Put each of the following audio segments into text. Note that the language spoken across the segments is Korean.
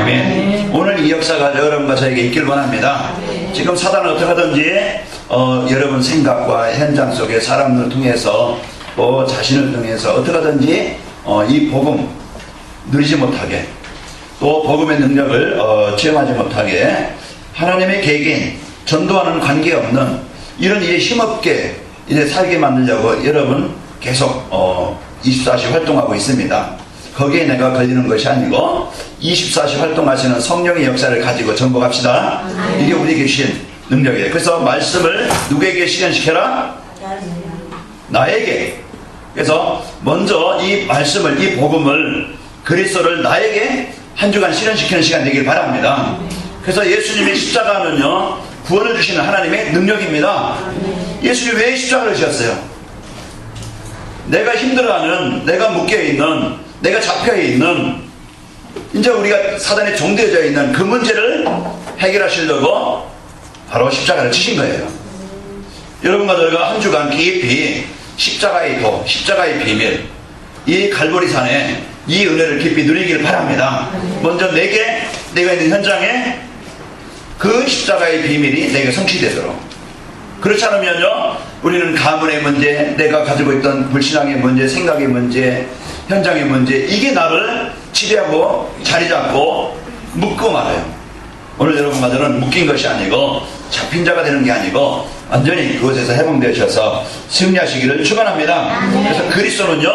아멘. 오늘 이 역사가 여러분과 저에게 있길 원합니다. 지금 사단은 어떻게 하든지 여러분 생각과 현장 속에 사람들을 통해서 또 자신을 통해서 어떻게 하든지 이 복음 누리지 못하게 또 복음의 능력을 체험하지 못하게 하나님의 계획인 전도하는 관계없는 이런 일에 힘없게 이제 살게 만들려고 여러분 계속 24시 활동하고 있습니다. 거기에 내가 걸리는 것이 아니고 24시 활동하시는 성령의 역사를 가지고 전복합시다. 이게 우리에게 주신 능력이에요. 그래서 말씀을 누구에게 실현시켜라? 나에게. 그래서 먼저 이 말씀을, 이 복음을, 그리스도를 나에게 한 주간 실현시키는 시간 되길 바랍니다. 그래서 예수님의 십자가는요, 구원을 주시는 하나님의 능력입니다. 예수님이 왜 십자가를 지었어요? 내가 힘들어하는, 내가 묶여있는, 내가 잡혀있는, 이제 우리가 사단에 종되어져 있는 그 문제를 해결하시려고 바로 십자가를 치신 거예요. 여러분과 저희가 한 주간 깊이 십자가의 도, 십자가의 비밀, 이 갈보리산에 이 은혜를 깊이 누리길 바랍니다. 먼저 내가 있는 현장에 그 십자가의 비밀이 내게 성취되도록. 그렇지 않으면요, 우리는 가문의 문제, 내가 가지고 있던 불신앙의 문제, 생각의 문제, 현장의 문제, 이게 나를 지배하고 자리 잡고 묶고 말아요. 오늘 여러분과 저는 묶인 것이 아니고 잡힌 자가 되는 게 아니고 완전히 그것에서 해방되셔서 승리하시기를 축원합니다. 그래서 그리스도는요,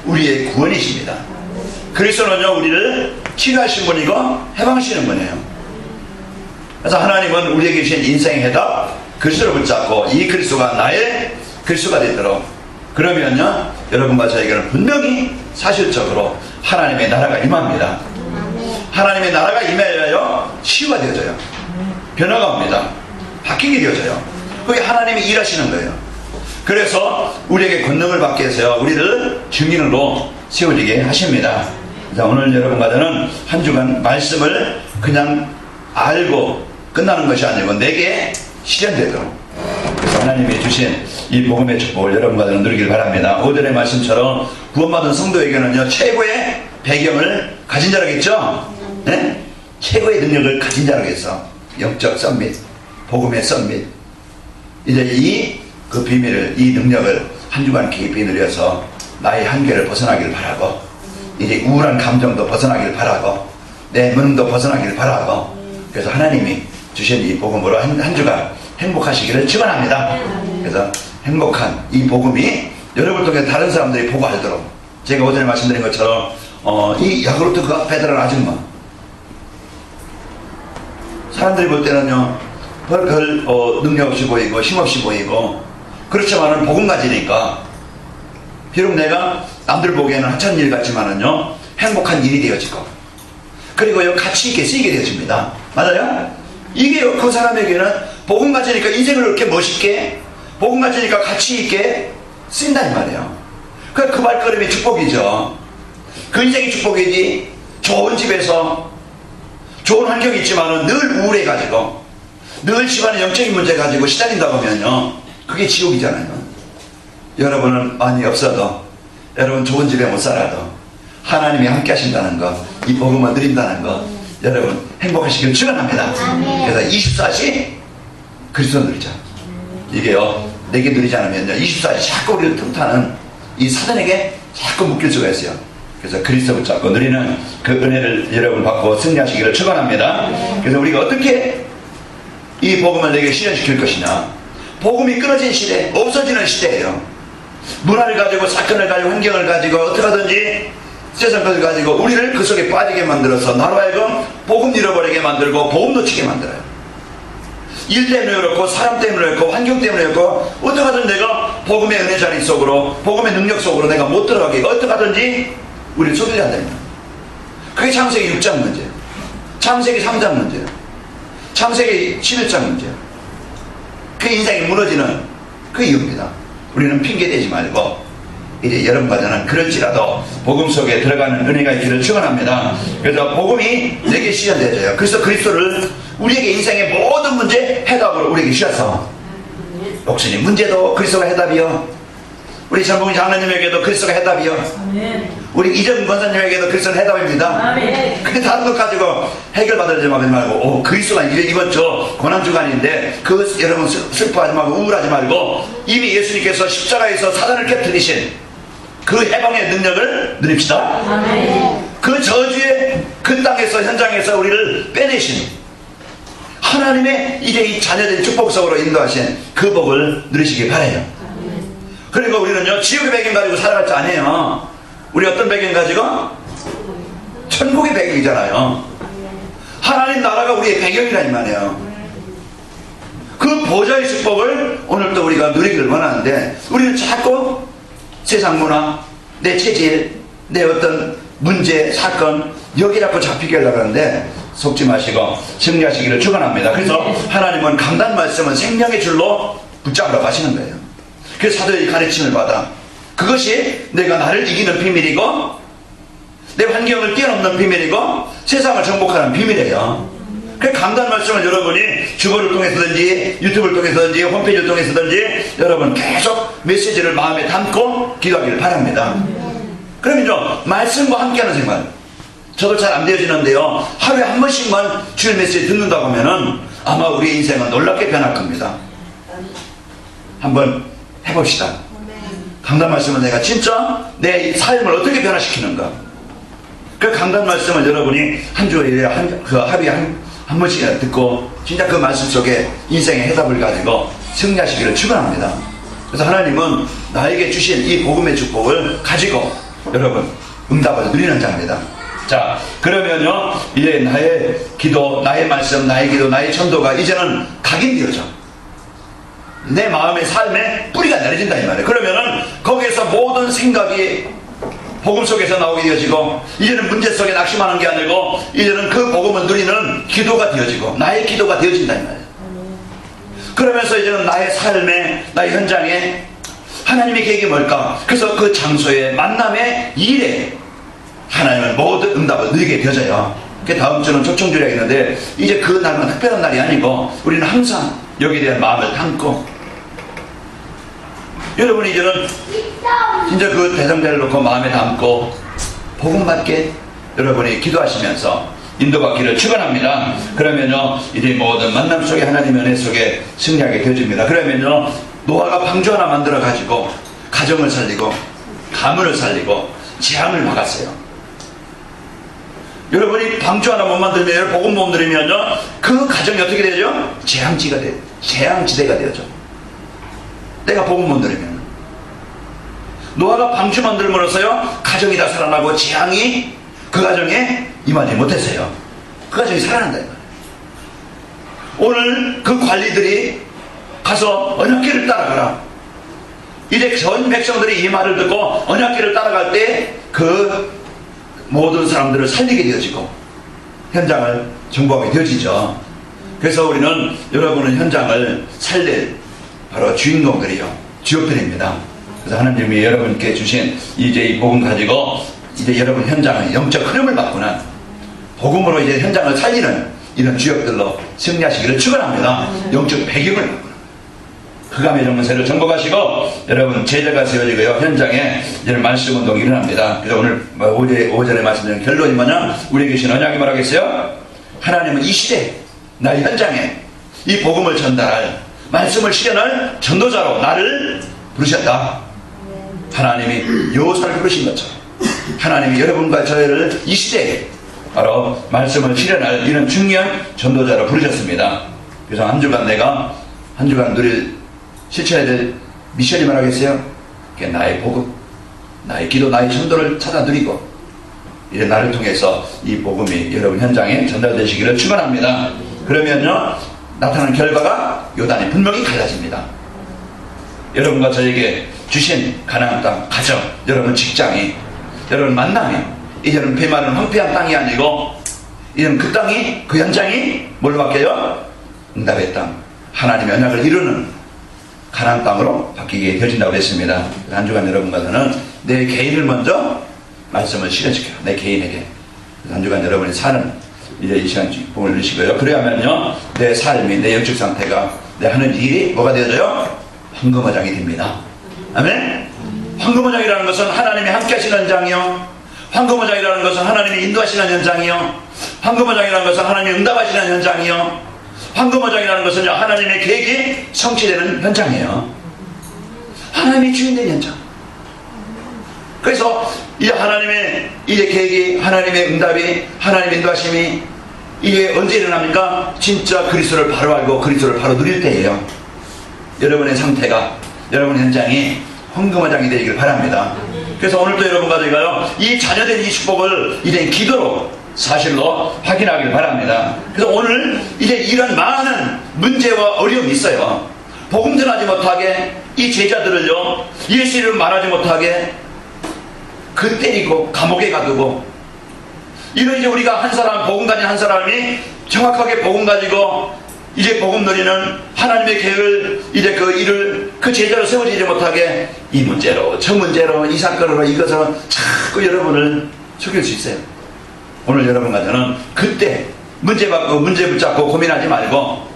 우리의 구원이십니다. 그리스도는요, 우리를 치유하신 분이고 해방하시는 분이에요. 그래서 하나님은 우리에게 주신 인생의 해답 그리스도를 붙잡고 이 그리스도가 나의 그리스도가 되도록, 그러면요 여러분과 저에게는 분명히 사실적으로 하나님의 나라가 임합니다. 하나님의 나라가 임하여요 치유가 되어져요. 변화가 옵니다. 바뀌게 되어져요. 그게 하나님이 일하시는 거예요. 그래서 우리에게 권능을 받게 해서요 우리를 증인으로 세워지게 하십니다. 자, 오늘 여러분과 저는 한 주간 말씀을 그냥 알고 끝나는 것이 아니고 내게 실현되도록, 그래서 하나님이 주신 이 복음의 축복을 여러분과 저는 누리길 바랍니다. 5절의 말씀처럼 구원받은 성도에게는요 최고의 배경을 가진 자라겠죠. 네? 최고의 능력을 가진 자라겠어. 영적 썸밋, 복음의 썸밋. 이제 그 비밀을, 이 능력을 한 주간 깊이 누려서 나의 한계를 벗어나길 바라고, 이제 우울한 감정도 벗어나길 바라고, 내 무능도 벗어나길 바라고, 그래서 하나님이 주신 이 복음으로 한 주간 행복하시기를 축원합니다. 그래서 행복한 이 복음이 여러분을 통해 다른 사람들이 보고 알도록, 제가 오전에 말씀드린 것처럼 이 야구르트 그 배달하는 아줌마, 사람들이 볼 때는요 별 능력 없이 보이고 힘없이 보이고, 그렇지만은 복음 가지니까 비록 내가 남들 보기에는 하찮은 일 같지만은요 행복한 일이 되어지고, 그리고요 가치 있게 쓰이게 되어집니다. 맞아요? 이게 그 사람에게는 복음 가지니까 인생을 이렇게 멋있게, 복음 가지니까 가치 있게 쓰인다는 말이에요. 그 발걸음이 축복이죠. 그 인생이 축복이지. 좋은 집에서 좋은 환경이 있지만은 늘 우울해가지고 늘 집안에 영적인 문제 가지고 시달린다고 하면요 그게 지옥이잖아요. 여러분은 많이 없어도, 여러분 좋은 집에 못 살아도 하나님이 함께 하신다는 것, 이 복음을 드린다는 것, 여러분 행복하시길 축원합니다. 그래서 24시 그리스도 누리자. 이게요 내게 누리지 않으면요 24시 자꾸 우리를 틈타는 이 사단에게 자꾸 묶일 수가 있어요. 그래서 그리스도 붙잡고 누리는 그 은혜를 여러분 받고 승리하시기를 축원합니다. 그래서 우리가 어떻게 이 복음을 내게 실현시킬 것이냐. 복음이 끊어진 시대, 없어지는 시대예요. 문화를 가지고, 사건을 가지고, 환경을 가지고 어떻게 하든지 세상 것을 가지고 우리를 그 속에 빠지게 만들어서 나로 하여금 복음 잃어버리게 만들고 복음 놓치게 만들어요. 일 때문에 그렇고, 사람 때문에 그렇고, 환경 때문에 그렇고, 어떻게 하든 내가 복음의 은혜 자리 속으로, 복음의 능력 속으로 내가 못 들어가게 어떻게 하든지 우리를 쏟아야 됩니다. 그게 창세기 6장 문제예요. 창세기 3장 문제예요. 창세기 11장 문제예요. 그 인생이 무너지는 그 이유입니다. 우리는 핑계대지 말고 이제 여러분과 저는 그럴지라도 복음 속에 들어가는 은혜가 있기를 축원합니다. 그래서 복음이 내게 실현되어져요. 그래서 그리스도를 우리에게 인생의 모든 문제 해답으로 우리에게 주셔서, 목사님 문제도 그리스도가 해답이요, 우리 전봉이 장로님에게도 그리스도가 해답이요, 우리 이정 권사님에게도 그리스도는 해답입니다. 근데 다른 것 가지고 해결받으지 말고 그리스도가 이번 주 고난주간인데 여러분 슬퍼하지 말고 우울하지 말고 이미 예수님께서 십자가에서 사단을 깨뜨리신 그 해방의 능력을 누립시다. 그 저주의 그 땅에서 현장에서 우리를 빼내신 하나님의 이제 이 자녀들의 축복 속으로 인도하신 그 복을 누리시기 바라요. 그리고 우리는요 지옥의 배경 가지고 살아갈 줄 아니에요. 우리 어떤 배경 가지고? 천국의 배경이잖아요. 하나님 나라가 우리의 배경이란 말이에요. 그 보좌의 축복을 오늘 또 우리가 누리기를 원하는데 우리는 자꾸 세상 문화, 내 체질, 내 어떤 문제, 사건 여기 자꾸 잡히게 하려고 하는데 속지 마시고 승리하시기를 축원합니다. 그래서 하나님은 강단 말씀은 생명의 줄로 붙잡으라고 하시는 거예요. 그래서 사도의 가르침을 받아 그것이 내가 나를 이기는 비밀이고 내 환경을 뛰어넘는 비밀이고 세상을 정복하는 비밀이에요. 그 강단 말씀을 여러분이 주보를 통해서든지 유튜브를 통해서든지 홈페이지를 통해서든지 여러분 계속 메시지를 마음에 담고 기도하기를 바랍니다. 그러면요 말씀과 함께하는 생활 저도 잘 안 되어지는데요 하루에 한 번씩만 주일 메시지 듣는다고 하면은 아마 우리의 인생은 놀랍게 변할 겁니다. 한번 해봅시다. 강단 말씀은 내가 진짜 내 삶을 어떻게 변화시키는가. 그 강단 말씀을 여러분이 한 주에 하루에 한 번씩 듣고 진짜 그 말씀 속에 인생의 해답을 가지고 승리하시기를 축원합니다. 그래서 하나님은 나에게 주신 이 복음의 축복을 가지고 여러분 응답을 누리는 자입니다. 자 그러면요 이제 나의 기도, 나의 말씀, 나의 기도, 나의 전도가 이제는 각인되어져 내 마음의 삶에 뿌리가 내려진다 이 말이에요. 그러면은 거기에서 모든 생각이 복음 속에서 나오게 되어지고 이제는 문제 속에 낙심하는 게 아니고 이제는 그 복음을 누리는 기도가 되어지고 나의 기도가 되어진다 이 말이에요. 그러면서 이제는 나의 삶에 나의 현장에 하나님의 계획이 뭘까. 그래서 그 장소에 만남의 일에 하나님은 모든 응답을 누리게 되어져요. 그 다음 주는 초청주일이 있는데 이제 그 날은 특별한 날이 아니고 우리는 항상 여기에 대한 마음을 담고 여러분이 이제는 진짜 그 대상자를 놓고 마음에 담고 복음 받게 여러분이 기도하시면서 인도받기를 축원합니다. 그러면요 이제 모든 만남 속에 하나님의 은혜 속에 승리하게 되어집니다. 그러면요 노아가 방주 하나 만들어 가지고 가정을 살리고 가문을 살리고 재앙을 막았어요. 여러분이 방주 하나 못 만들면 복음 못 누리면요 그 가정이 어떻게 되죠? 재앙지대가 되죠. 내가 복음 못 누리면 노아가 방주 만들므로써요 가정이 다 살아나고 재앙이 그 가정에 임하지 못했어요. 그 가정이 살아난다 이 말이에요. 오늘 그 관리들이 가서 언약궤를 따라가라. 이제 전 백성들이 이 말을 듣고 언약궤를 따라갈 때 그 모든 사람들을 살리게 되어지고 현장을 정복하게 되어지죠. 그래서 우리는 여러분은 현장을 살릴 바로 주인공들이요 주역들입니다. 그래서 하나님이 여러분께 주신 이제 이 복음 가지고 이제 여러분 현장의 영적 흐름을 바꾸는 복음으로 이제 현장을 살리는 이런 주역들로 승리하시기를 축원합니다. 영적 배경을 바꾸는 흑암의 정문세를 정복하시고 여러분 제자가 세워지고요 현장에 이런 말씀 운동이 일어납니다. 그래서 오늘 오전에 말씀드린 결론이 뭐냐 우리에게 주신 언약이 뭐라겠어요? 하나님은 이 시대 나의 현장에 이 복음을 전달할 말씀을 실현할 전도자로 나를 부르셨다. 하나님이 여호수아를 부르신 것처럼 하나님이 여러분과 저희를 이 시대에 바로 말씀을 실현할 이런 중요한 전도자로 부르셨습니다. 그래서 한 주간 내가 한 주간 누릴 실천해야 될 미션이 뭐라겠어요? 그게 나의 복음, 나의 기도, 나의 전도를 찾아 누리고 이제 나를 통해서 이 복음이 여러분 현장에 전달되시기를 축원합니다. 그러면요 나타나는 결과가 요단이 분명히 달라집니다. 여러분과 저에게 주신 가나안 땅, 가정, 여러분 직장이, 여러분 만남이 이제는 배마른 황폐한 땅이 아니고 이제는 그 땅이 그 현장이 뭘로 바뀌어요? 응답의 땅, 하나님의 언약을 이루는 가나안 땅으로 바뀌게 되어진다고 했습니다. 한 주간 여러분과 저는 내 개인을 먼저 말씀을 실현시켜요. 내 개인에게. 한 주간 여러분이 사는 이제 이 시간 복을 누리시고요. 그래야면요 내 삶이 내 영적 상태가 내 하는 일이 뭐가 되어져요? 황금어장이 됩니다. 아멘. 황금어장이라는 것은 하나님이 함께 하시는 장이요 황금어장이라는 것은 하나님이 인도하시는 현장이요. 황금어장이라는 것은 하나님이 응답하시는 현장이요. 황금어장이라는 것은 하나님의 계획이 성취되는 현장이에요. 하나님이 주인된 현장. 그래서 이제 하나님의 이제 계획이, 하나님의 응답이, 하나님의 인도하심이 이게 언제 일어납니까? 진짜 그리스도를 바로 알고 그리스도를 바로 누릴 때예요. 여러분의 상태가, 여러분의 현장이 황금어장이 되기를 바랍니다. 그래서 오늘도 여러분과 제가요, 이 자녀된 이 축복을 이제 기도로 사실로 확인하길 바랍니다. 그래서 오늘 이제 이런 많은 문제와 어려움이 있어요. 복음 전하지 못하게, 이 제자들을요, 예수 이름 말하지 못하게 그 때리고 감옥에 가두고, 이런 이제 우리가 한 사람, 복음 가진 한 사람이 정확하게 복음 가지고 이제 복음 누리는 하나님의 계획을, 이제 그 일을 그 제자로 세워지지 못하게 이 문제로 저 문제로 이 사건으로 이것으로 자꾸 여러분을 속일 수 있어요. 오늘 여러분과 저는 그때 문제 붙잡고 고민하지 말고,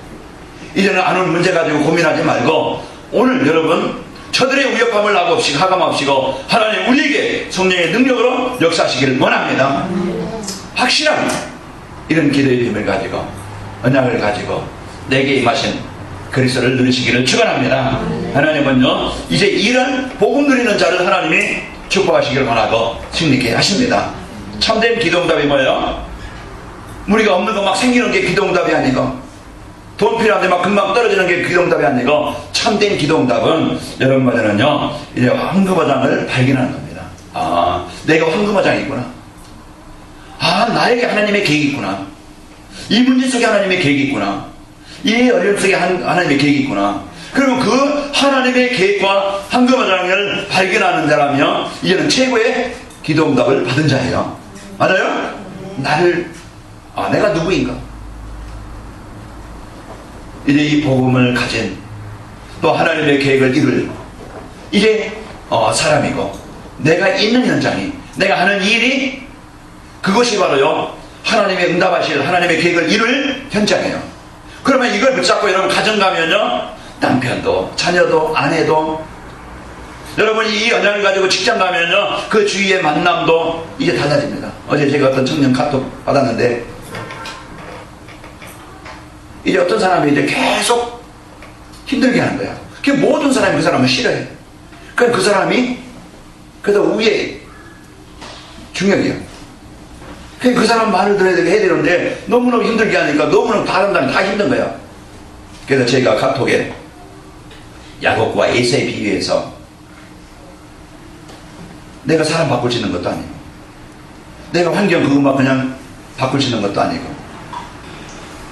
이제는 안 올 문제 가지고 고민하지 말고, 오늘 여러분 저들의 위협함을 하감없이고 하나님 우리에게 성령의 능력으로 역사하시기를 원합니다. 확실한 이런 기도의 힘을 가지고, 언약을 가지고 내게 임하신 그리스도를 누리시기를 축원합니다. 하나님은요, 이제 이런 복음 누리는 자를 하나님이 축복하시기를 원하고 승리케 하십니다. 참된 기도응답이 뭐예요? 우리가 없는 거 막 생기는 게 기도응답이 아니고, 돈 필요한데 막 금방 떨어지는 게 기도응답이 아니고, 참된 기도응답은 여러분과 저는요, 이제 황금어장을 발견하는 겁니다. 아, 내가 황금어장이 있구나. 아, 나에게 하나님의 계획이 있구나. 이 문제 속에 하나님의 계획이 있구나. 이 어려움 속에 하나님의 계획이 있구나. 그리고 그 하나님의 계획과 황금어장을 발견하는 자라면 이제는 최고의 기도응답을 받은 자예요. 맞아요? 내가 누구인가? 이제 이 복음을 가진, 또 하나님의 계획을 이룰 이제 사람이고, 내가 있는 현장이, 내가 하는 일이, 그것이 바로요 하나님의 응답하실 하나님의 계획을 이룰 현장이에요. 그러면 이걸 붙잡고 여러분 가정 가면요, 남편도 자녀도 아내도, 여러분이 이 언약을 가지고 직장 가면요, 그 주위의 만남도 이제 달라집니다. 어제 제가 어떤 청년 카톡 받았는데, 이제 어떤 사람이 이제 계속 힘들게 하는 거야. 그 모든 사람이 그 사람을 싫어해. 그러니까 그 사람이 그래도 위에 중역이야. 그 사람 말을 들어야 되게 해야 되는데 너무너무 힘들게 하니까 너무너무 다른 사람이 다 힘든 거야. 그래서 제가 카톡에 야곱과 에사에 비유해서, 내가 사람 바꿀 수 있는 것도 아니고, 내가 환경 그것만 그냥 바꿀 수 있는 것도 아니고,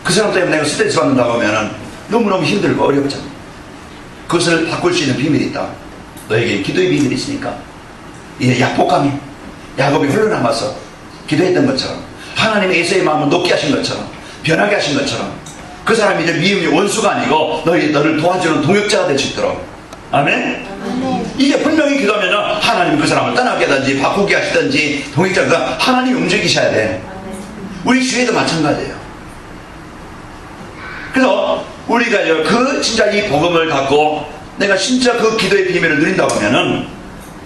그 사람 때문에 내가 스트레스 받는다고 하면 너무너무 힘들고 어렵잖아. 그것을 바꿀 수 있는 비밀이 있다. 너에게 기도의 비밀이 있으니까, 이제 약복감이, 야곱이 흘러남아서 기도했던 것처럼, 하나님의 에사의 마음을 높게 하신 것처럼, 변하게 하신 것처럼, 그 사람이 이제 미움이 원수가 아니고 너를 도와주는 동역자가 될 수 있도록. 아멘? 이제 분명히 기도하면 하나님 그 사람을 떠나게 하든지 바꾸게 하시든지 동역자가 하나님이 움직이셔야 돼. 우리 주위에도 마찬가지예요. 그래서 우리가 진짜 이 복음을 갖고 내가 진짜 그 기도의 비밀을 누린다고 하면은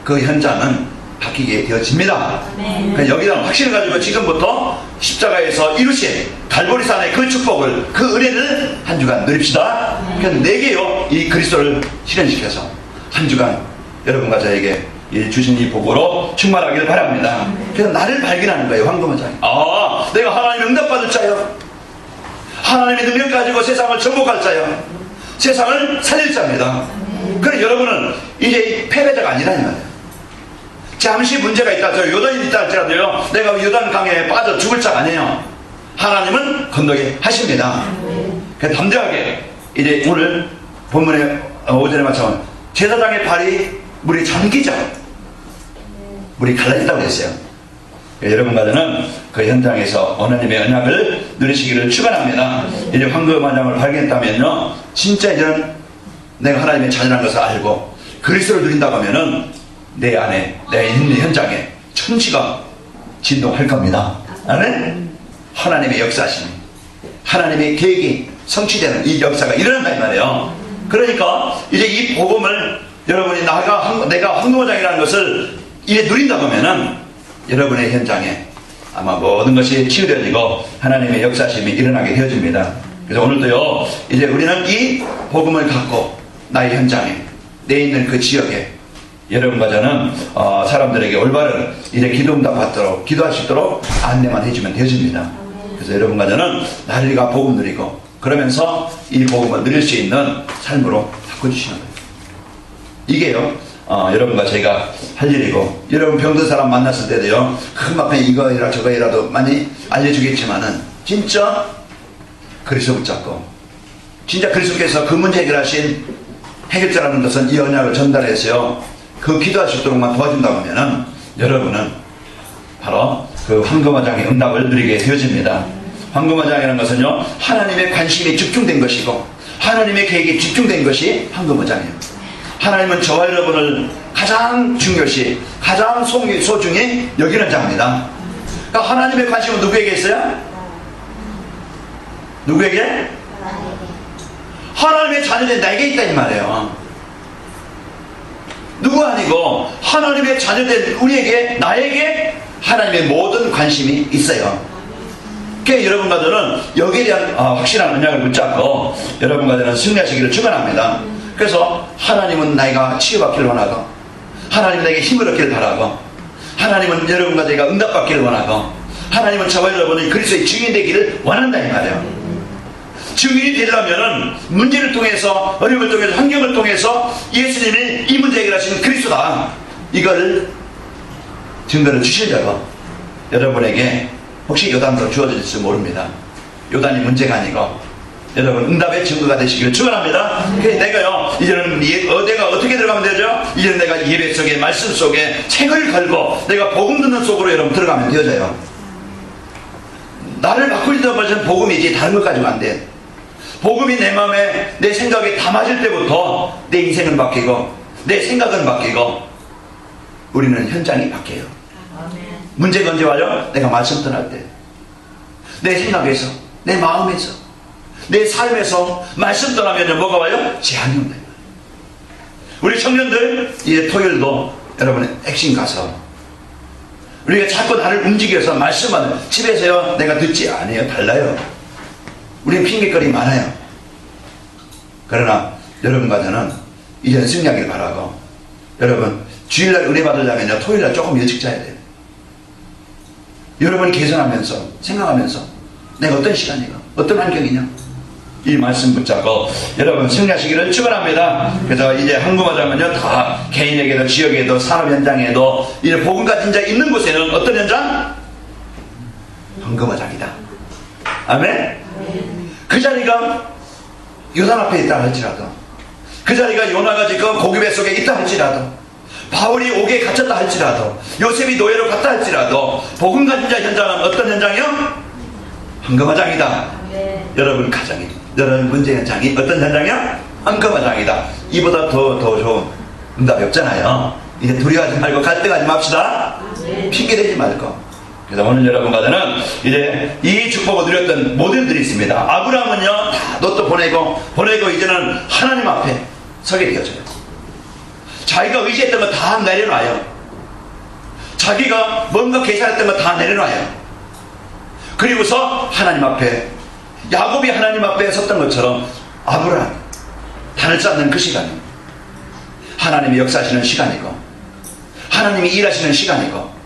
그 현장은 바뀌게 되어집니다. 그러니까 여기다 확신을 가지고 지금부터 십자가에서 이루신 갈보리산의 그 축복을, 그 은혜를 한 주간 누립시다. 그래서 내게요, 이 그리스도를 실현시켜서 한 주간 여러분과 저에게 주신 이 복으로 충만하기를 바랍니다. 그래서 나를 발견하는 거예요, 황금어장. 아, 내가 하나님의 응답받을 자요, 하나님의 능력 가지고 세상을 정복할 자요, 세상을 살릴 자입니다. 그래서 여러분은 이제 패배자가 아니라는 말이에요. 잠시 문제가 있다, 저 요단이 있다 할지라도요, 내가 요단 강에 빠져 죽을 자가 아니에요. 하나님은 건너게 하십니다. 그래서 담대하게 이제 오늘 본문에 오전에 마찬가지로 제사장의 발이 물이 잠기자 물이 갈라진다고 했어요. 여러분과 저는 그 현장에서 하나님의 언약을 누리시기를 축원합니다. 이제 황금어장을 발견했다면요, 진짜 이제는 내가 하나님의 자녀라는 것을 알고 그리스도를 누린다고 하면은 내 안에, 내 있는 현장에 천지가 진동할 겁니다. 아멘? 하나님의 역사심이, 하나님의 계획이 성취되는 이 역사가 일어난다 이 말이에요. 그러니까 이제 이 복음을 여러분이 내가 황금어장이라는 것을 이제 누린다고 하면은 여러분의 현장에 아마 모든 것이 치유되어지고 하나님의 역사심이 일어나게 되어집니다. 그래서 오늘도요, 이제 우리는 이 복음을 갖고 나의 현장에, 내 있는 그 지역에 여러분과 저는 사람들에게 올바른 이제 기도응답 받도록, 기도할 수 있도록 안내만 해주면 되어집니다. 그래서 여러분과 저는 날리가 복음 누리고 그러면서 이 복음을 누릴 수 있는 삶으로 바꿔주시는 거예요. 이게요, 여러분과 제가 할 일이고, 여러분 병든 사람 만났을 때도요, 큰 막판에 이거이라 저거이라도 많이 알려주겠지만은, 진짜 그리스도 붙잡고, 진짜 그리스도께서 그 문제 해결하신 해결자라는 것은 이 언약을 전달해서요, 그 기도할 수 있도록만 도와준다고 하면은, 여러분은 바로 그 황금화장의 응답을 누리게 되어집니다. 황금화장이라는 것은요, 하나님의 관심이 집중된 것이고, 하나님의 계획이 집중된 것이 황금화장이에요. 하나님은 저와 여러분을 가장 중요시, 가장 소중히 여기는 자입니다. 그러니까 하나님의 관심은 누구에게 있어요? 누구에게? 하나님의 자녀된 나에게 있다 이 말이에요. 누구 아니고 하나님의 자녀된 우리에게, 나에게 하나님의 모든 관심이 있어요. 그러니까 여러분과 저는 여기에 대한 확실한 언약을 붙잡고 여러분과 저는 승리하시기를 축원합니다. 그래서 하나님은 나이가 치유받기를 원하고, 하나님은 나에게 힘을 얻기를 바라고, 하나님은 여러분과 제가 응답받기를 원하고, 하나님은 저와 여러분이 그리스도의 증인 되기를 원한다 이 말이에요. 증인이 되려면은 문제를 통해서, 어려움을 통해서, 환경을 통해서 예수님이 이 문제 해결하시는 그리스도다, 이걸 증거를 주시려고 여러분에게 혹시 요단도 주어질지 모릅니다. 요단이 문제가 아니고 여러분 응답의 증거가 되시기를 축원합니다. 그래서 내가요, 이제는 내가 어떻게 들어가면 되죠? 이제는 내가 예배 속에, 말씀 속에 책을 걸고 내가 복음 듣는 속으로 여러분 들어가면 되어져요. 나를 바꾸려는 것은 복음이지 다른 것 가지고 안 돼. 복음이 내 마음에, 내 생각에 담아질 때부터 내 인생은 바뀌고 내 생각은 바뀌고 우리는 현장이 바뀌어요. 문제가 언제 와요? 내가 말씀 떠날 때, 내 생각에서, 내 마음에서, 내 삶에서 말씀 떠나면 뭐가 와요? 제한이 온다. 우리 청년들 이제 토요일도 여러분의 핵심 가서 우리가 자꾸 나를 움직여서 말씀하는, 집에서요 내가 듣지 않아요. 달라요. 우리는 핑계거리 많아요. 그러나 여러분과 저는 이제는 승리하길 바라고, 여러분 주일날 은혜 받으려면요 토요일날 조금 일찍 자야 돼요. 여러분이 개선하면서 생각하면서 내가 어떤 시간이고 어떤 환경이냐, 이 말씀 붙잡고 여러분 승리하시기를 축원합니다. 그래서 이제 한국화장은요 다 개인에게도 지역에도 산업 현장에도 이제 복음 가진 자 있는 곳에는 어떤 현장? 황금화장이다. 아멘. 그 자리가 요단 앞에 있다 할지라도, 그 자리가 요나가 지금 고기 뱃속에 있다 할지라도, 바울이 옥에 갇혔다 할지라도, 요셉이 노예로 갔다 할지라도, 복음 가진 자 현장은 어떤 현장이요? 황금화장이다. 여러분 가정이, 여러분 문제 현장이 어떤 현장이야? 황금화장이다. 이보다 더 좋은 응답이 없잖아요. 이제 두려워하지 말고 갈등하지 맙시다. 핑계대지 말고. 그래서 오늘 여러분과 저는 이제 이 축복을 누렸던 모델들이 있습니다. 아브라함은요 다 롯도 보내고 이제는 하나님 앞에 서게 되어져요. 자기가 의지했던 거 다 내려놔요. 자기가 뭔가 계산했던 거 다 내려놔요. 그리고서 하나님 앞에, 야곱이 하나님 앞에 섰던 것처럼 아브라함 단을 쌓는 그 시간이 하나님이 역사하시는 시간이고, 하나님이 일하시는 시간이고,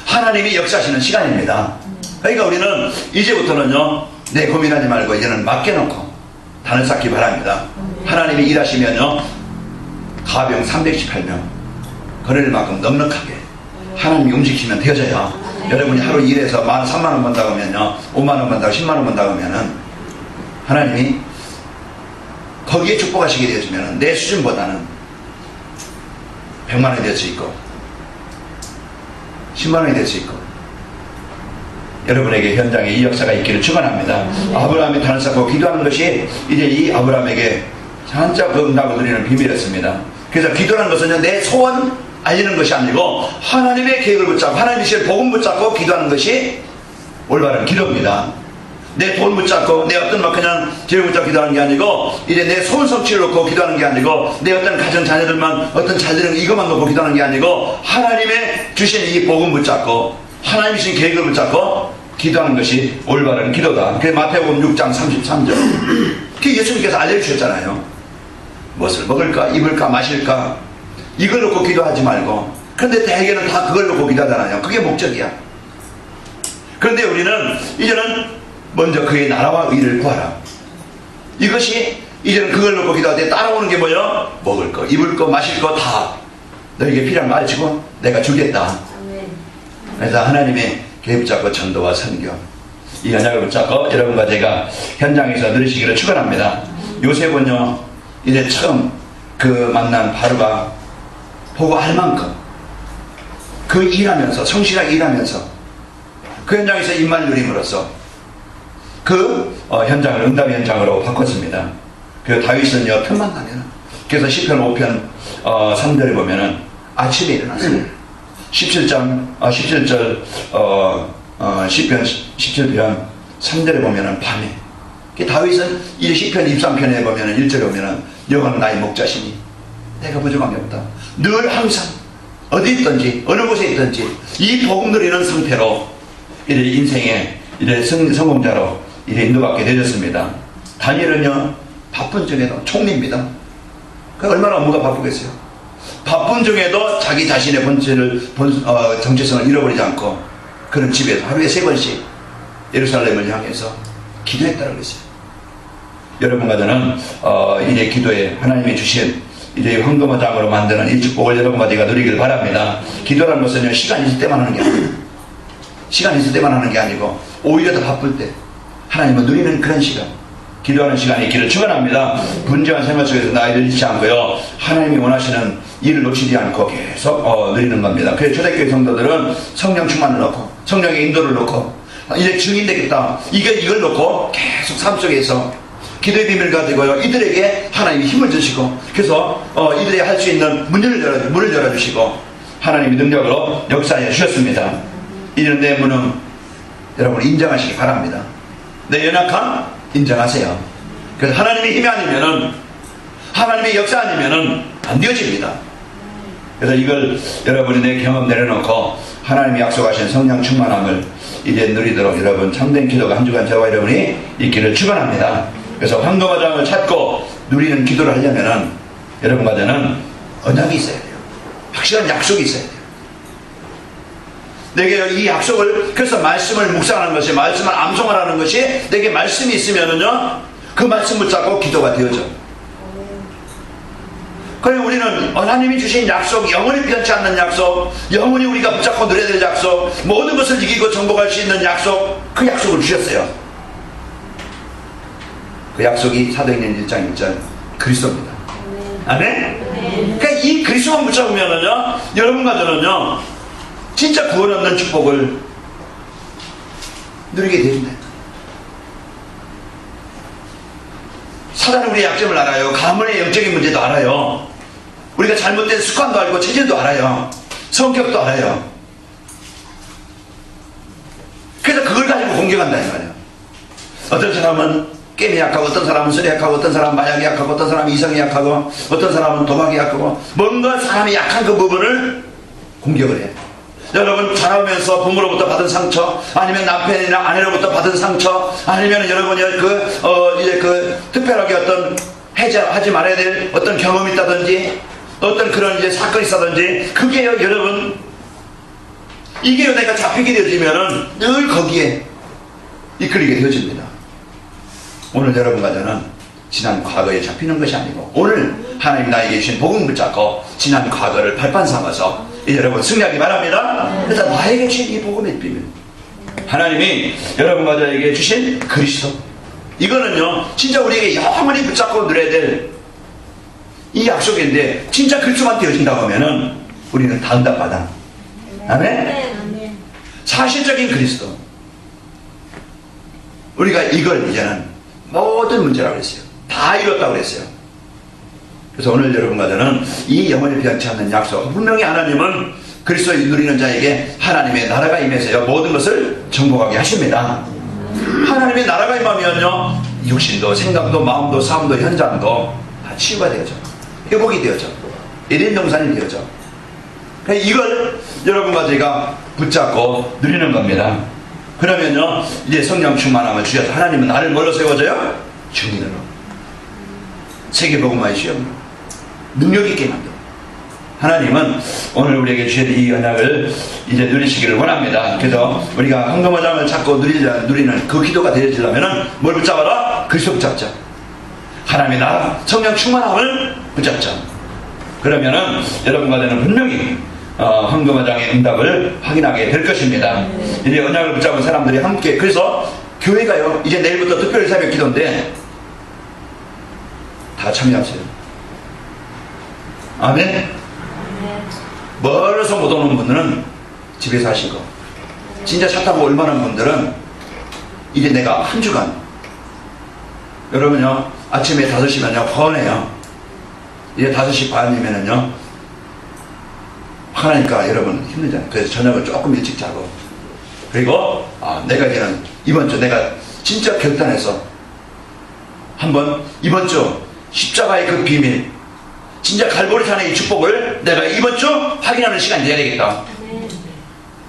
하나님이 역사하시는 시간입니다. 그러니까 우리는 이제부터는요 내 고민하지 말고 이제는 맡겨놓고 단을 쌓기 바랍니다. 하나님이 일하시면요 가병 318명 거릴 만큼 넉넉하게 하나님이 움직이시면 되어져요. 여러분이 하루 일해서 3만원 번다고 하면요, 5만원 번다고 10만원 번다고 하면은 하나님이 거기에 축복하시게 되어지면 내 수준보다는 100만원이 될 수 있고 10만원이 될 수 있고, 여러분에게 현장에 이 역사가 있기를 축원합니다. 아브라함이 단을 쌓고 기도하는 것이 이제 이 아브라함에게 한자 그 응답을 누리는 비밀이었습니다. 그래서 기도라는 것은 내 소원 알리는 것이 아니고 하나님의 계획을 붙잡고 하나님의 복음 붙잡고 기도하는 것이 올바른 기도입니다. 내 돈 붙잡고 내 어떤 그냥 재물 붙잡고 기도하는 게 아니고, 이제 내 소원 성취를 놓고 기도하는 게 아니고, 내 어떤 가정 자녀들만 어떤 잘 되는 이것만 놓고 기도하는 게 아니고, 하나님의 주신 이 복음 붙잡고 하나님이 주신 계획을 붙잡고 기도하는 것이 올바른 기도다. 그게 마태복음 6장 33절. 그 예수님께서 알려주셨잖아요. 무엇을 먹을까, 입을까, 마실까, 이걸 놓고 기도하지 말고. 그런데 대개는 다 그걸 놓고 기도하잖아요. 그게 목적이야. 그런데 우리는 이제는 먼저 그의 나라와 의를 구하라. 이것이 이제는 그걸 놓고 기도할 때 따라오는 게 뭐예요? 먹을 거, 입을 거, 마실 거 다 너에게 필요한 거 알지고 내가 주겠다. 그래서 하나님의 계획 붙잡고 전도와 선교, 이 언약을 붙잡고 여러분과 제가 현장에서 누리시기를 축원합니다. 요셉은요, 이제 처음 그 만난 바로가 보고 알 만큼 그 일하면서, 성실하게 일하면서 그 현장에서 임만 누림으로써 그 현장을 응답의 현장으로 바꿨습니다. 그 다윗은요, 틈만 나면, 그래서 시편 5편 3절에 보면은 아침에 일어났어요. 17절 시편 17편 3절에 보면은 밤에. 다윗은 이 시편 23편에 보면은 1절에 보면은 여호와는 나의 목자시니 내가 부족한 게 없다. 늘 항상 어디 있든지 어느 곳에 있든지 이 복음 누리는 상태로 이래 인생의 이래 성공자로 이래 인도받게 되었습니다. 다니엘은요, 바쁜 중에도 총리입니다. 그 얼마나 업무가 바쁘겠어요. 바쁜 중에도 자기 자신의 정체성을 잃어버리지 않고 그런 집에서 하루에 3번씩 예루살렘을 향해서 기도했다고 그랬어요. 여러분과 저는 이래 기도에 하나님이 주신 이래 황금어장으로 만드는 이 축복을 여러분과 제가 누리길 바랍니다. 기도라는 것은요, 시간 있을 때만 하는 게 아니에요. 시간 있을 때만 하는 게 아니고 오히려 더 바쁠 때 하나님을 누리는 그런 시간, 기도하는 시간이 있기를 축원합니다. 분주한 생활 속에서 나이를 잃지 않고요, 하나님이 원하시는 일을 놓치지 않고 계속 누리는 겁니다. 그래서 초대교회 성도들은 성령 충만을 놓고 성령의 인도를 놓고 이제 증인 되겠다, 이걸 놓고 계속 삶 속에서 기도의 비밀을 가지고요, 이들에게 하나님이 힘을 주시고, 그래서 이들이 할 수 있는 문을 열어주시고 하나님의 능력으로 역사해 주셨습니다. 이런 내 문은 여러분 인정하시기 바랍니다. 내 연약함 인정하세요. 그래서 하나님의 힘이 아니면은, 하나님의 역사 아니면은 안 되어집니다. 그래서 이걸 여러분이 내 경험 내려놓고 하나님이 약속하신 성령 충만함을 이제 누리도록 여러분 참된 기도가 한 주간 저와 여러분이 있기를 축원합니다. 그래서 황금어장을 찾고 누리는 기도를 하려면은 여러분과 저는 언약이 있어야 돼요. 확실한 약속이 있어야 돼요. 내게 이 약속을, 그래서 말씀을 묵상하는 것이, 말씀을 암송하라는 것이, 내게 말씀이 있으면은요, 그 말씀 붙잡고 기도가 되어져. 그래서 우리는 하나님이 주신 약속, 영원히 변치 않는 약속, 영원히 우리가 붙잡고 누려야 될 약속, 모든 것을 이기고 정복할 수 있는 약속, 그 약속을 주셨어요. 그 약속이 사도행전 1장 1절 그리스도입니다. 아멘? 그러니까 이 그리스도만 붙잡으면은요, 여러분과 저는요, 진짜 구원 얻는 축복을 누리게 됩니다. 사단은 우리의 약점을 알아요. 가문의 영적인 문제도 알아요. 우리가 잘못된 습관도 알고 체질도 알아요. 성격도 알아요. 그래서 그걸 가지고 공격한다 이 말이에요. 어떤 사람은 게임에 약하고, 어떤 사람은 술에 약하고, 어떤 사람은 마약에 약하고, 어떤 사람은 이성에 약하고, 어떤 사람은 도박에 약하고, 뭔가 사람이 약한 그 부분을 공격을 해요. 여러분 자라면서 부모로부터 받은 상처, 아니면 남편이나 아내로부터 받은 상처, 아니면 여러분이 이제 특별하게 어떤 해제하지 말아야 될 어떤 경험이 있다든지, 어떤 그런 이제 사건이 있다든지, 그게요, 여러분, 이게요, 내가 잡히게 되어지면은 늘 거기에 이끌리게 되어집니다. 오늘 여러분과 저는 지난 과거에 잡히는 것이 아니고, 오늘 하나님 나에게 주신 복음을 붙잡고 지난 과거를 발판 삼아서 여러분 승리하기 바랍니다. 그래서 나에게 주신 이 복음의 비밀, 하나님이 여러분과 저에게 주신 그리스도, 이거는요 진짜 우리에게 영원히 붙잡고 누려야 될 이 약속인데, 진짜 그리스도만 되어진다고 하면은 우리는 다 응답받아. 아멘? 사실적인 그리스도, 우리가 이걸 이제는 모든 문제라고 그랬어요. 다 이뤘다고 그랬어요. 그래서 오늘 여러분과 저는 이 영원히 변치 않는 약속, 분명히 하나님은 그리스도를 누리는 자에게 하나님의 나라가 임해서요 모든 것을 정복하게 하십니다. 하나님의 나라가 임하면요, 육신도 생각도 마음도 삶도 현장도 다 치유가 되어져, 회복이 되어져, 일인 동산이 되어져. 이걸 여러분과 제가 붙잡고 누리는 겁니다. 그러면요, 이제 성령 충만함을 주셔서 하나님은 나를 뭘로 세워줘요? 증인으로. 세계복음화의 시험으로 능력 있게 만들어. 하나님은 오늘 우리에게 주신 이 언약을 이제 누리시기를 원합니다. 그래서 우리가 황금어장을 찾고 누리는 그 기도가 되어지려면 뭘 붙잡아라? 그리스도 붙잡자. 하나님의 나라 성령 충만함을 붙잡자. 그러면은 여러분과 저는 분명히 황금어장의 응답을 확인하게 될 것입니다. 이제 언약을 붙잡은 사람들이 함께, 그래서 교회가요, 이제 내일부터 특별 새벽 기도인데 다 참여하세요. 아멘. 멀어서 못 오는 분들은 집에서 하시고, 진짜 차 타고 올만한 분들은 이제 내가 한 주간, 여러분요, 아침에 5시면요 뻔해요. 이제 5시 반이면은요 화나니까 여러분 힘들잖아요. 그래서 저녁을 조금 일찍 자고, 그리고 내가 이번 주 내가 진짜 결단해서 한번 이번 주 십자가의 그 비밀, 진짜 갈보리산의 이 축복을 내가 이번 주 확인하는 시간이 돼야 되겠다.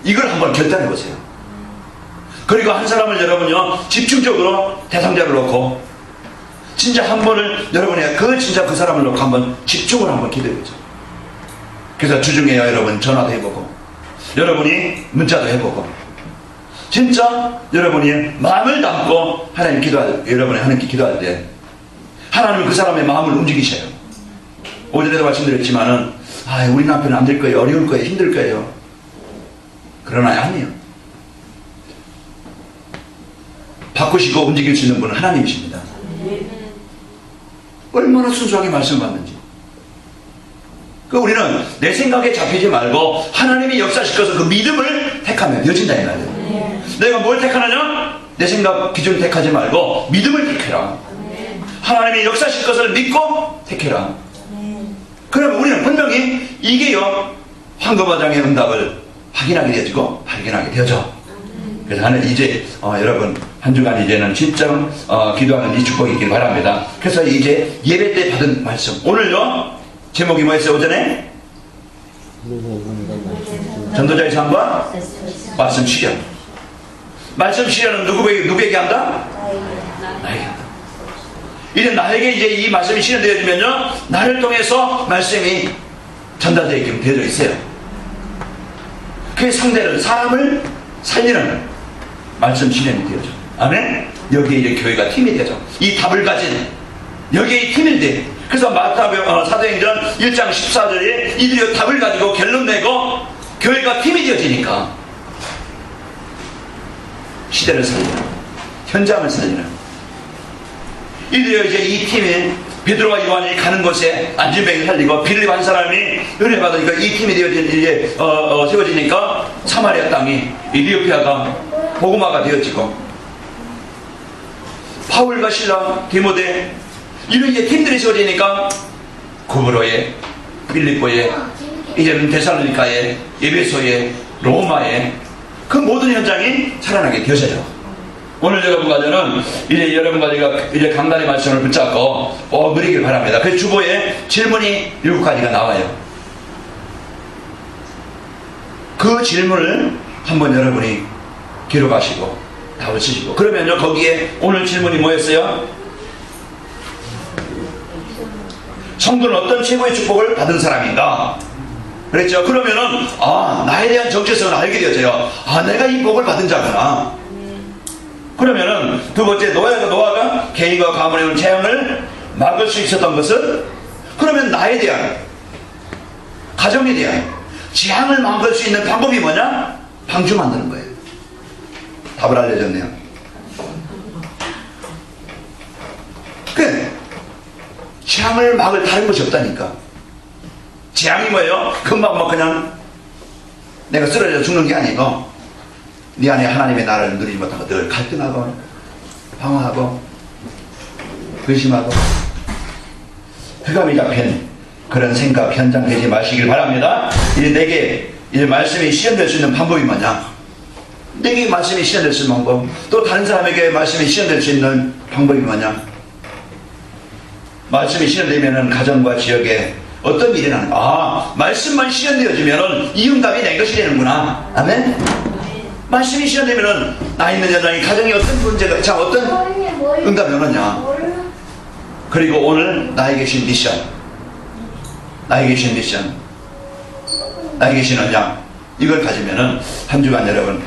이걸 한번 결단해 보세요. 그리고 한 사람을 여러분요 집중적으로 대상자를 놓고 진짜 한 번을 여러분이 진짜 그 사람을 놓고 한번 집중을 한번 기도해 보죠. 그래서 주중에 여러분 전화도 해보고, 여러분이 문자도 해보고, 진짜 여러분이 마음을 담고 여러분이 하나님께 기도할 때 하나님은 그 사람의 마음을 움직이셔요. 오전에도 말씀드렸지만은 우리 남편은 안 될 거예요, 어려울 거예요, 힘들 거예요. 그러나 아니에요. 바꾸시고 움직일 수 있는 분은 하나님이십니다. 얼마나 순수하게 말씀받는지. 우리는 내 생각에 잡히지 말고 하나님이 역사시켜서 그 믿음을 택하면 되어진다 이 말이에요. 내가 뭘 택하느냐? 내 생각 기준을 택하지 말고 믿음을 택해라. 하나님이 역사시킬 것을 믿고 택해라. 그러면 우리는 분명히 이게요 황금어장의 응답을 확인하게 되어지고 발견하게 되어져. 그래서 하는 이제 여러분 한 주간 이제는 진짜 기도하는 이 축복이 있길 바랍니다. 그래서 이제 예배 때 받은 말씀, 오늘요 제목이 뭐였어요? 오전에 전도자의 삶과 말씀 실현. 말씀 실현은 누구에게 한다? 나에게 한다. 이제 나에게 이제 이 말씀이 실현되어지면요 나를 통해서 말씀이 전달되게 되어져 있어요. 그 상대를, 사람을 살리는 말씀 실현이 되어져. 아멘. 여기에 이제 교회가 팀이 되죠. 이 답을 가진 여기에 이 팀이 돼. 그래서 사도행전 1장 14절에 이들이 답을 가지고 결론 내고 교회가 팀이 되어지니까 시대를 살리는, 현장을 살리는, 이들이 이제 이 팀이 베드로와 요한이 가는 곳에 안진뱅이를 살리고 빌립 한 사람이 은혜 받으니까 이 팀이 이제 세워지니까 사마리아 땅이 이디오피아가 복음화가 되어지고, 바울과 실라, 디모데 이런 이제 팀들이 세워지니까 구브로에, 빌립보에, 이제는 데살로니가에, 에베소에, 로마에 그 모든 현장이 살아나게 되어져요. 오늘 여러분과 저는 이제 여러분과 제가 이제 강단의 말씀을 붙잡고 누리길 바랍니다. 그 주보에 질문이 7가지가 나와요. 그 질문을 한번 여러분이 기록하시고 답을 쓰시고, 그러면요 거기에 오늘 질문이 뭐였어요? 성도는 어떤 최고의 축복을 받은 사람인가? 그랬죠. 그러면은 나에 대한 정체성을 알게 되어져요. 내가 이 복을 받은 자구나. 그러면은 두 번째, 노아가 개인과 가문에 온 재앙을 막을 수 있었던 것은, 그러면 나에 대한, 가정에 대한 재앙을 막을 수 있는 방법이 뭐냐? 방주 만드는 거예요. 답을 알려줬네요. 재앙을 막을 다른 것이 없다니까. 재앙이 뭐예요? 금방 그냥 내가 쓰러져 죽는 게 아니고 네 안에 하나님의 나라를 누리지 못하고 늘 갈등하고 방황하고 의심하고 흑암이 잡힌 그런 생각 현장 되지 마시길 바랍니다. 이제 내게 이제 말씀이 실현될 수 있는 방법이 뭐냐? 내게 말씀이 실현될 수 있는 방법, 또 다른 사람에게 말씀이 실현될 수 있는 방법이 뭐냐? 말씀이 실현되면은 가정과 지역에 어떤 일이 나는 말씀만 실현되어지면은 이 응답이 내 것이 되는구나. 아멘. 말씀이 실현되면은 나 있는 현장이 가정에 어떤 문제가 어떤 응답이 오느냐. 그리고 오늘 나에게 주신 미션, 나에게 주신 현장, 이걸 가지면은 한 주간 여러분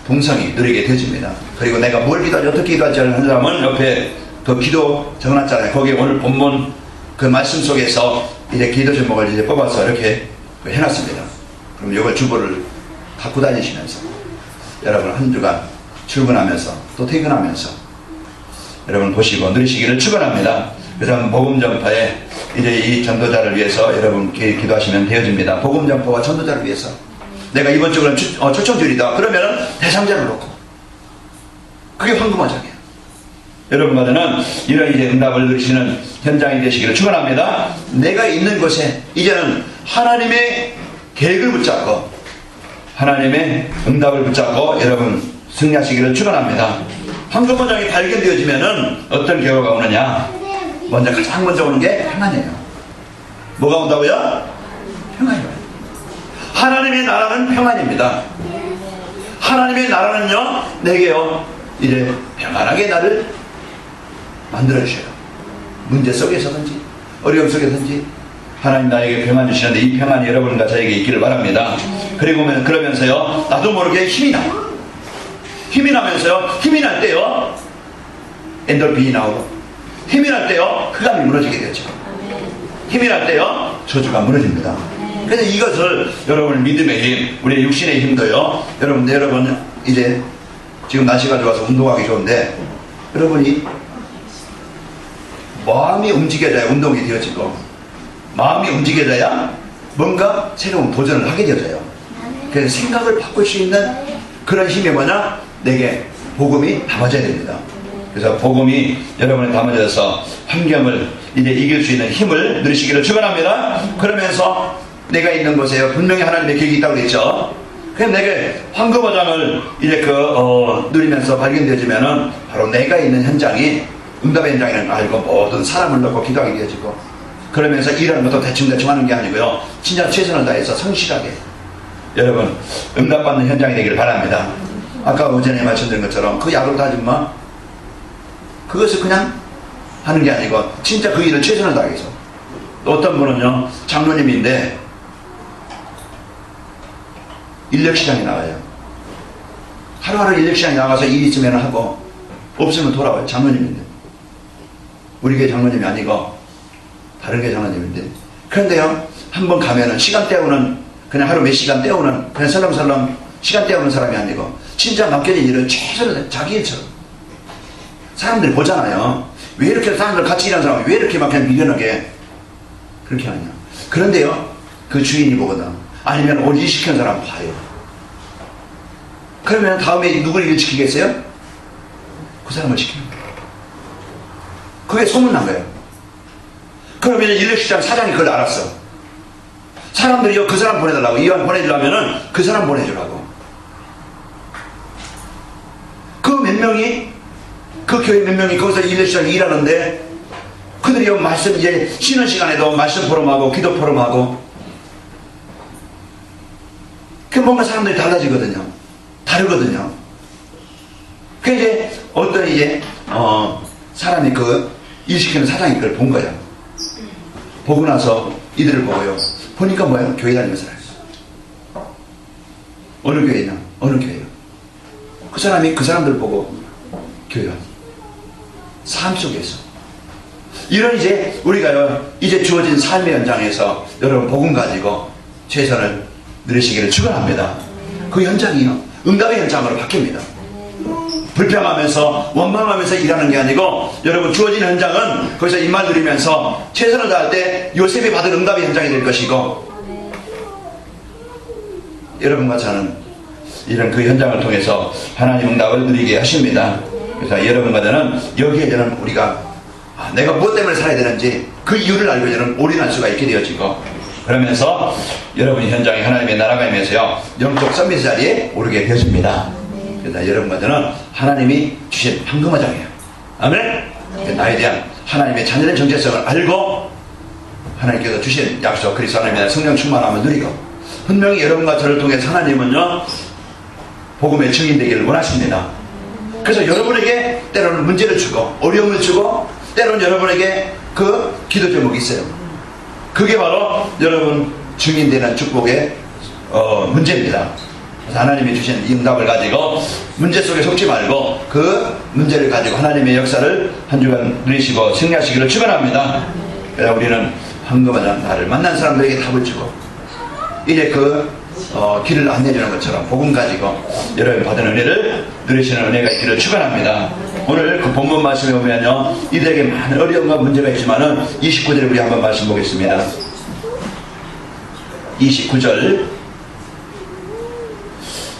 동성이 누리게 되어집니다. 그리고 내가 뭘 기도하지 어떻게 기도하지 하는 사람은 옆에 그 기도 적어놨잖아요. 거기에 오늘 본문 그 말씀 속에서 이제 기도 제목을 이제 뽑아서 이렇게 해놨습니다. 그럼 이걸 주보를 갖고 다니시면서 여러분 한 주간 출근하면서 또 퇴근하면서 여러분 보시고 누리시기를 축원합니다. 그 다음 복음 전파에 이제 이 전도자를 위해서 여러분 기도하시면 되어집니다. 복음 전파와 전도자를 위해서 내가 이번 주는 초청주일이다. 그러면은 대상자를 놓고 그게 황금화장이에요. 여러분과는 이런 이제 응답을 누리시는 현장이 되시기를 축원합니다. 내가 있는 곳에 이제는 하나님의 계획을 붙잡고 하나님의 응답을 붙잡고 여러분 승리하시기를 축원합니다. 황금화장이 발견되어지면은 어떤 결과가 오느냐? 먼저 가장 먼저 오는 게 평안이에요. 뭐가 온다고요? 평안이요. 하나님의 나라는 평안입니다. 하나님의 나라는요 내게요 이제 평안하게 나를 만들어주셔요. 문제 속에서든지 어려움 속에서든지 하나님 나에게 평안 주시는데 이 평안이 여러분과 저에게 있기를 바랍니다. 그리고 그러면서요 나도 모르게 힘이 나면서요 힘이 날 때요 엔돌핀이 나오고 힘이 날 때요 흑암이 무너지게 되죠. 힘이 날 때요 저주가 무너집니다. 그래서 이것을 여러분 믿음의 힘, 우리의 육신의 힘도요 여러분 이제 지금 날씨가 좋아서 운동하기 좋은데 여러분이 마음이 움직여져야 운동이 되어지고 마음이 움직여져야 뭔가 새로운 도전을 하게 되어져요. 그래서 생각을 바꿀 수 있는 그런 힘이 뭐냐? 내게 복음이 담아져야 됩니다. 그래서 복음이 여러분에 담아져서 환경을 이제 이길 수 있는 힘을 누리시기를 축원합니다. 그러면서 내가 있는 곳에 분명히 하나님의 계획이 있다고 그랬죠. 그럼 내게 황금화장을 이제 누리면서 발견되어지면은 바로 내가 있는 현장이 응답의 현장이라는 걸 알고 모든 사람을 넣고 기도하게 되어지고 그러면서 일하는 것도 대충 하는 게 아니고요 진짜 최선을 다해서 성실하게 여러분 응답받는 현장이 되기를 바랍니다. 아까 오전에 말씀드린 것처럼 그 약으로 따지면 뭐 그것을 그냥 하는 게 아니고 진짜 그 일을 최선을 다해서 또 어떤 분은요 장로님인데 인력시장에 나가요. 하루하루 인력시장에 나가서 일 있으면 하고 없으면 돌아와요. 장로님인데 우리 교회 장로님이 아니고 다른 교회 장로님인데 그런데요 한번 가면은 시간 때우는 그냥 하루 몇 시간 때우는 그냥 설렁설렁 시간 때우는 사람이 아니고 진짜 맡겨진 일을 최선을 자기 일처럼 사람들이 보잖아요. 왜 이렇게 사람들 같이 일하는 사람이 왜 이렇게 막 그냥 미련하게 그렇게 하냐. 그런데요 그 주인이 보거든 아니면 오늘 일 시키는 사람 봐요. 그러면 다음에 누구를 일 시키겠어요? 그 사람을 시키는 거예요. 그게 소문난 거예요. 그러면 인력시장 사장이 그걸 알았어. 사람들이요 그 사람 보내달라고 이왕 보내주려면은 그 사람 보내주라고. 그 몇 명이 그 교회 몇 명이 거기서 인력시장에 일하는데 그들이요 말씀 이제 쉬는 시간에도 말씀 포럼하고 기도 포럼하고 그 뭔가 사람들이 달라지거든요. 다르거든요. 그 이제 어떤 이제 사람이 그 일시키는 사장이 그걸 본 거예요. 보고 나서 이들을 보고요. 보니까 뭐예요? 교회 다니면서 알았어. 어느 교회냐? 어느 교회요? 그 사람이 그 사람들 보고 교회 왔어. 삶 속에서 이런 이제 우리가요 이제 주어진 삶의 현장에서 여러분 복음 가지고 최선을 누리시기를 축원합니다. 그 현장이요 응답의 현장으로 바뀝니다. 불평하면서 원망하면서 일하는 게 아니고 여러분 주어진 현장은 거기서 입만 누리면서 최선을 다할 때 요셉이 받은 응답의 현장이 될 것이고 여러분과 저는 이런 그 현장을 통해서 하나님 응답을 누리게 하십니다. 그래서 여러분과 저는 여기에 저는 우리가 내가 무엇 때문에 살아야 되는지 그 이유를 알고 저는 올인할 수가 있게 되어지고 그러면서 여러분이 현장에 하나님의 나라가 임해서요 영적 서밋 자리에 오르게 되어집니다. 그래서 여러분과 저는 하나님이 주신 황금화장이에요. 아멘. 나에 대한 하나님의 자녀의 정체성을 알고 하나님께서 주신 약속 그리스도 하나님의 성령 충만함을 누리고 분명히 여러분과 저를 통해서 하나님은요 복음의 증인되기를 원하십니다. 그래서 여러분에게 때로는 문제를 주고 어려움을 주고 때로는 여러분에게 그 기도 제목이 있어요. 그게 바로 여러분 증인되는 축복의 문제입니다. 그래서 하나님이 주신 이 응답을 가지고 문제 속에 속지 말고 그 문제를 가지고 하나님의 역사를 한 주간 누리시고 승리하시기를 축원합니다. 그래서 우리는 황금하는 나를 만난 사람들에게 답을 주고 이제 그 길을 안내주는 것처럼 복음 가지고 여러분 받은 은혜를 누리시는 은혜가 있기를 축원합니다. 오늘 그 본문 말씀에 보면요 이들에게 많은 어려움과 문제가 있지만은 29절에 우리 한번 말씀 보겠습니다. 29절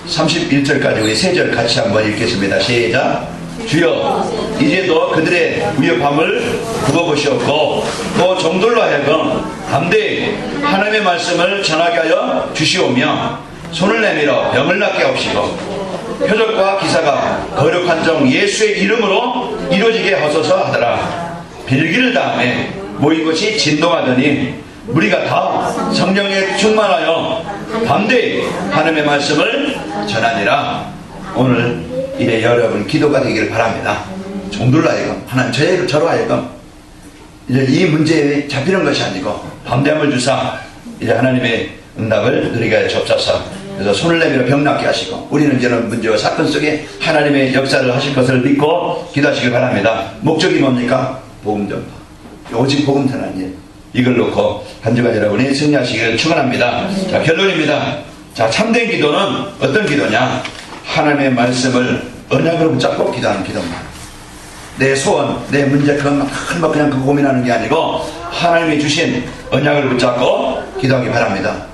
31절까지 우리 3절 같이 한번 읽겠습니다. 시작. 주여 이제도 그들의 위협함을 굽어보시옵고 또 종들로 하여금 담대히 하나님의 말씀을 전하게 하여 주시오며 손을 내밀어 병을 낫게 하옵시고 표적과 기사가 거룩한 종 예수의 이름으로 이루어지게 하소서 하더라. 빌기를 다음에 모인 것이 진동하더니 우리가 다 성령에 충만하여 담대히 하나님의 말씀을 전하니라. 오늘 이래 여러분 기도가 되기를 바랍니다. 종들로 하여금 하나님 저로 하여금 이제 이 문제에 잡히는 것이 아니고 담대함을 주사 이제 하나님의 응답을 누리게 하여 주옵소서. 그래서 손을 내밀어 병 낫게 하시고 우리는 이제는 문제와 사건 속에 하나님의 역사를 하실 것을 믿고 기도하시길 바랍니다. 목적이 뭡니까? 복음 전파, 오직 복음 전하는 일, 이걸 놓고 한 주간 여러분이 승리하시기를 축원합니다. 자, 결론입니다. 자, 참된 기도는 어떤 기도냐? 하나님의 말씀을 언약으로 붙잡고 기도하는 기도입니다. 내 소원, 내 문제 그냥 그 고민하는 게 아니고 하나님이 주신 언약을 붙잡고 기도하기 바랍니다.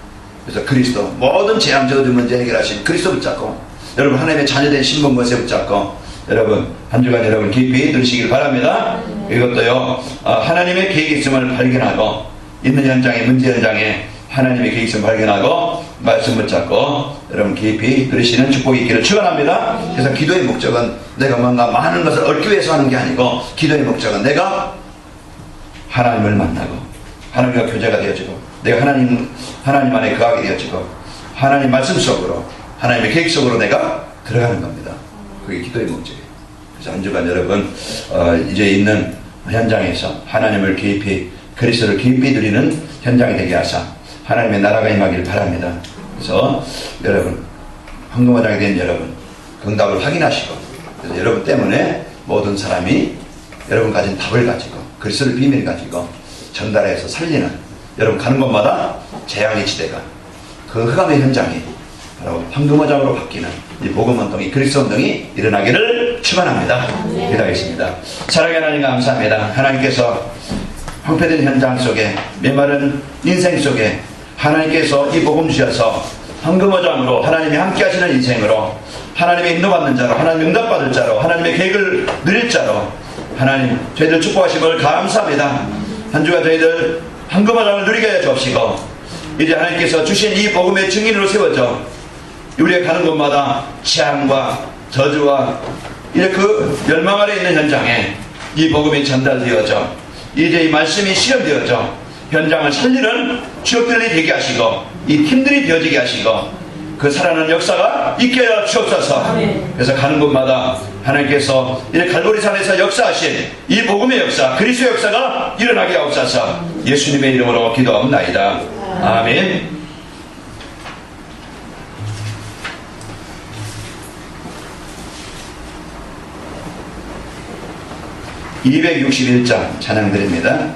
그래서 그리스도 모든 재앙 저주 문제 해결하신 그리스도 붙잡고 여러분 하나님의 자녀된 신분 것에 붙잡고 여러분 한 주간 여러분 깊이 들으시길 바랍니다. 이것도요 하나님의 계획이 있음을 발견하고 있는 현장에 문제 현장에 하나님의 계획이 있음을 발견하고 말씀 붙잡고 여러분 깊이 들으시는 축복이 있기를 축원합니다. 그래서 기도의 목적은 내가 뭔가 많은 것을 얻기 위해서 하는 게 아니고 기도의 목적은 내가 하나님을 만나고 하나님과 교제가 되어지고 내가 하나님 안에 거하게 되어지고 하나님 말씀 속으로 하나님의 계획 속으로 내가 들어가는 겁니다. 그게 기도의 목적이에요. 그래서 한 주간 여러분 이제 있는 현장에서 하나님을 깊이 그리스도를 깊이 누리는 현장이 되게 하사 하나님의 나라가 임하기를 바랍니다. 그래서 여러분 황금화장이 된 여러분 응답을 확인하시고 그래서 여러분 때문에 모든 사람이 여러분 가진 답을 가지고 그리스도를 비밀을 가지고 전달해서 살리는 여러분 가는 곳마다 재앙의 지대가 그 흑암의 현장이 바로 황금화장으로 바뀌는 이 복음 운동이 그리스도 운동이 일어나기를 축원합니다. 기도하겠습니다. 사랑의 하나님 감사합니다. 하나님께서 황폐된 현장 속에 메마른 인생 속에 하나님께서 이 복음 주셔서 황금어장으로 하나님이 함께 하시는 인생으로 하나님의 인도받는 자로 하나님 응답받을 자로 하나님의 계획을 누릴 자로 하나님 저희들 축복하심을 감사합니다. 한 주간 저희들 황금어장을 누리게 하여 주옵시고 이제 하나님께서 주신 이 복음의 증인으로 세워져 우리가 가는 곳마다 재앙과 저주와 이제 그 멸망 아래 있는 현장에 이 복음이 전달되어져 이제 이 말씀이 실현되어져 현장을 살리는 취업들이 되게 하시고 이 팀들이 되어지게 하시고 그 살아나는 역사가 있게 하여 주옵소서. 그래서 가는 곳마다 하나님께서 이제 갈보리산에서 역사하신 이 복음의 역사 그리스도의 역사가 일어나게 하옵소서. 예수님의 이름으로 기도하옵나이다. 아멘. 261장 찬양 드립니다.